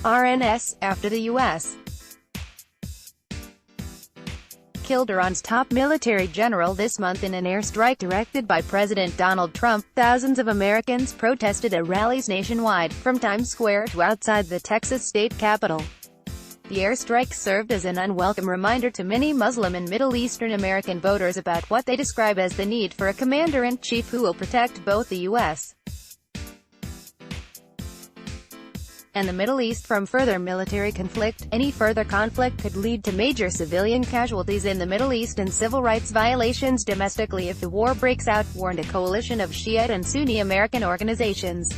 RNS, after the U.S. killed Iran's top military general this month in an airstrike directed by President Donald Trump. Thousands of Americans protested at rallies nationwide, from Times Square to outside the Texas state capitol. The airstrike served as an unwelcome reminder to many Muslim and Middle Eastern American voters about what they describe as the need for a commander-in-chief who will protect both the U.S. and the Middle East from further military conflict. Any further conflict could lead to major civilian casualties in the Middle East and civil rights violations domestically if the war breaks out, warned a coalition of Shiite and Sunni American organizations.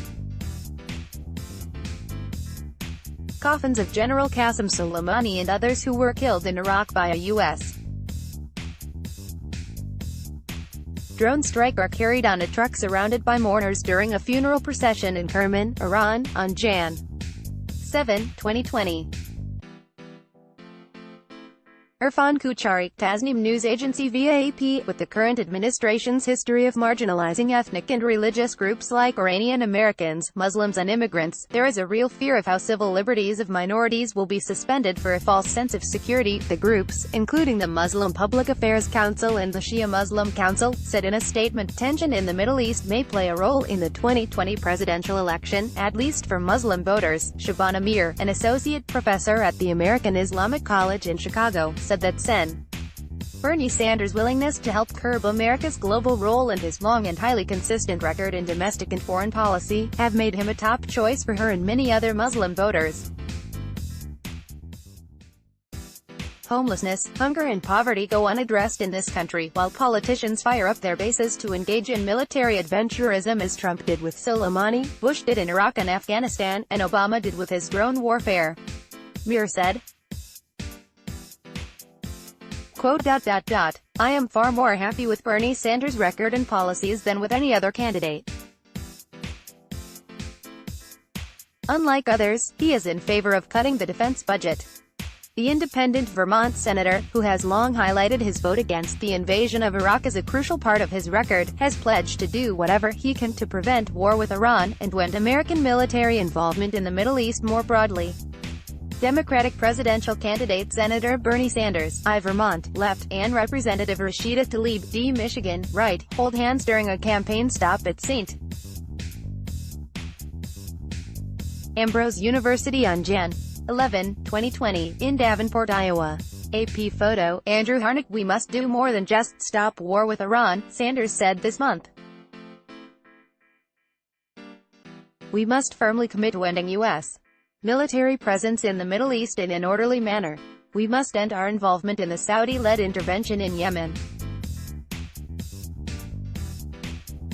Coffins of General Qasem Soleimani and others who were killed in Iraq by a U.S. drone strike are carried on a truck surrounded by mourners during a funeral procession in Kerman, Iran, on Jan. 7, 2020. Irfan Kuchari, Tasnim news agency via AP, with the current administration's history of marginalizing ethnic and religious groups like Iranian Americans, Muslims and immigrants, there is a real fear of how civil liberties of minorities will be suspended for a false sense of security, the groups, including the Muslim Public Affairs Council and the Shia Muslim Council, said in a statement. Tension in the Middle East may play a role in the 2020 presidential election, at least for Muslim voters. Shaban Amir, an associate professor at the American Islamic College in Chicago, said that Sen. Bernie Sanders' willingness to help curb America's global role and his long and highly consistent record in domestic and foreign policy have made him a top choice for her and many other Muslim voters. Homelessness, hunger and poverty go unaddressed in this country, while politicians fire up their bases to engage in military adventurism as Trump did with Soleimani, Bush did in Iraq and Afghanistan, and Obama did with his drone warfare. Mir said, quote, "I am far more happy with Bernie Sanders' record and policies than with any other candidate. Unlike others, he is in favor of cutting the defense budget." The independent Vermont senator, who has long highlighted his vote against the invasion of Iraq as a crucial part of his record, has pledged to do whatever he can to prevent war with Iran, and end American military involvement in the Middle East more broadly. Democratic presidential candidate Senator Bernie Sanders, I Vermont, left, and Representative Rashida Tlaib, D Michigan, right, hold hands during a campaign stop at St. Ambrose University on Jan. 11, 2020, in Davenport, Iowa. AP photo, Andrew Harnick. We must do more than just stop war with Iran, Sanders said this month. We must firmly commit to ending U.S. military presence in the Middle East in an orderly manner. We must end our involvement in the Saudi-led intervention in Yemen.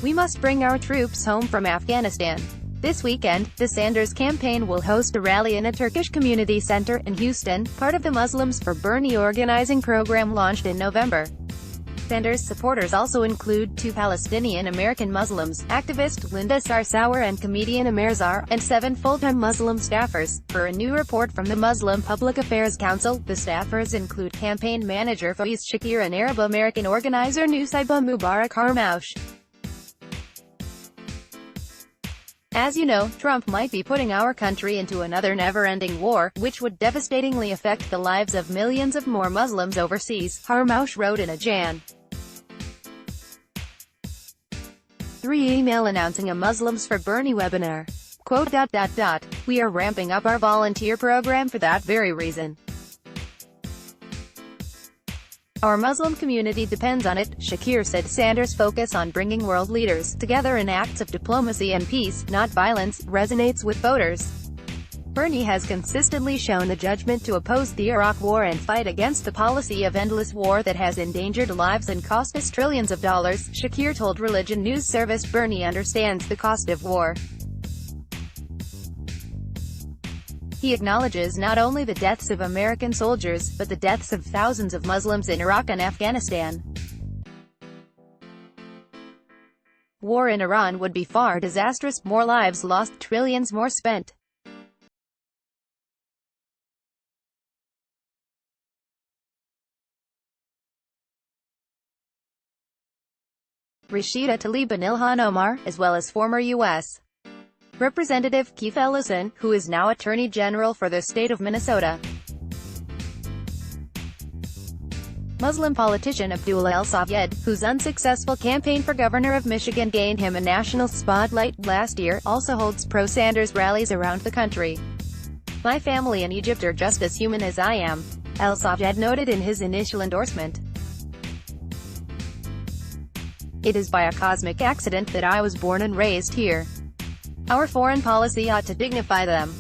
We must bring our troops home from Afghanistan. This weekend, the Sanders campaign will host a rally in a Turkish community center in Houston, part of the Muslims for Bernie organizing program launched in November. Sanders supporters also include 2 Palestinian-American Muslims, activist Linda Sarsour and comedian Amer Zar, and 7 full-time Muslim staffers. Per a new report from the Muslim Public Affairs Council, the staffers include campaign manager Faiz Shakir and Arab-American organizer Nusaiba Mubarak Harmoush. As you know, Trump might be putting our country into another never-ending war, which would devastatingly affect the lives of millions of more Muslims overseas, Harmoush wrote in a Jan. 3 email announcing a Muslims for Bernie webinar. Quote, "We are ramping up our volunteer program for that very reason. Our Muslim community depends on it," Shakir said. Sanders' focus on bringing world leaders together in acts of diplomacy and peace, not violence, resonates with voters. Bernie has consistently shown the judgment to oppose the Iraq War and fight against the policy of endless war that has endangered lives and cost us trillions of dollars, Shakir told religion news service. Bernie understands the cost of war. He acknowledges not only the deaths of American soldiers, but the deaths of thousands of Muslims in Iraq and Afghanistan. War in Iran would be far disastrous, more lives lost, trillions more spent. Rashida Tlaib and Ilhan Omar, as well as former U.S. Representative Keith Ellison, who is now Attorney General for the state of Minnesota. Muslim politician Abdul El-Sayed, whose unsuccessful campaign for governor of Michigan gained him a national spotlight last year, also holds pro-Sanders rallies around the country. "My family in Egypt are just as human as I am," El-Sayed noted in his initial endorsement. "It is by a cosmic accident that I was born and raised here. Our foreign policy ought to dignify them."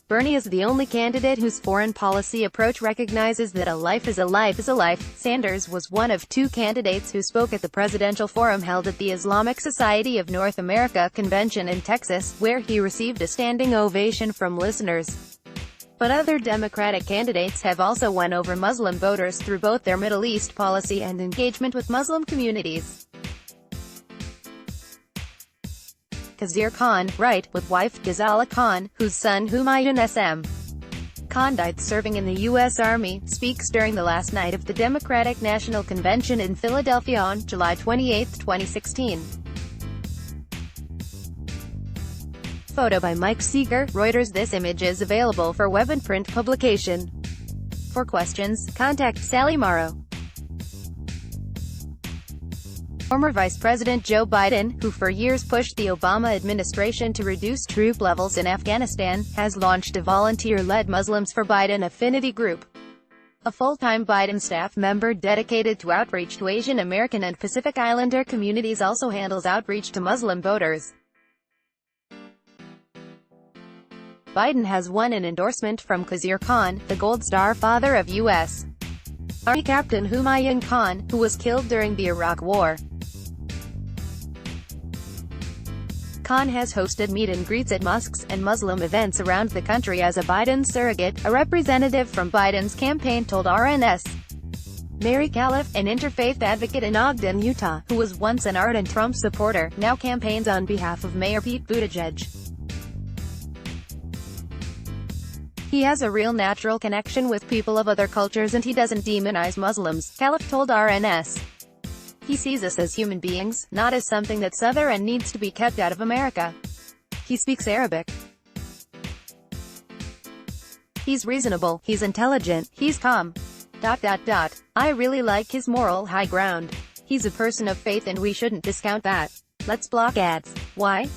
Bernie is the only candidate whose foreign policy approach recognizes that a life is a life is a life. Sanders was one of two candidates who spoke at the presidential forum held at the Islamic Society of North America convention in Texas, where he received a standing ovation from listeners. But other Democratic candidates have also won over Muslim voters through both their Middle East policy and engagement with Muslim communities. Khizr Khan, right, with wife Ghazala Khan, whose son Humayun S.M. Khan died serving in the U.S. Army, speaks during the last night of the Democratic National Convention in Philadelphia on July 28, 2016. Photo by Mike Seeger, Reuters. This image is available for web and print publication. For questions, contact Sally Morrow. Former Vice President Joe Biden, who for years pushed the Obama administration to reduce troop levels in Afghanistan, has launched a volunteer-led Muslims for Biden affinity group. A full-time Biden staff member dedicated to outreach to Asian American and Pacific Islander communities also handles outreach to Muslim voters. Biden has won an endorsement from Khizr Khan, the Gold Star father of U.S. Army Captain Humayun Khan, who was killed during the Iraq War. Khan has hosted meet-and-greets at mosques and Muslim events around the country as a Biden surrogate, a representative from Biden's campaign told RNS. Mary Califf, an interfaith advocate in Ogden, Utah, who was once an ardent Trump supporter, now campaigns on behalf of Mayor Pete Buttigieg. "He has a real natural connection with people of other cultures and he doesn't demonize Muslims," Califf told RNS. "He sees us as human beings, not as something that's other and needs to be kept out of America. He speaks Arabic. He's reasonable, he's intelligent, he's calm. ... I really like his moral high ground. He's a person of faith and we shouldn't discount that. Let's block ads. Why?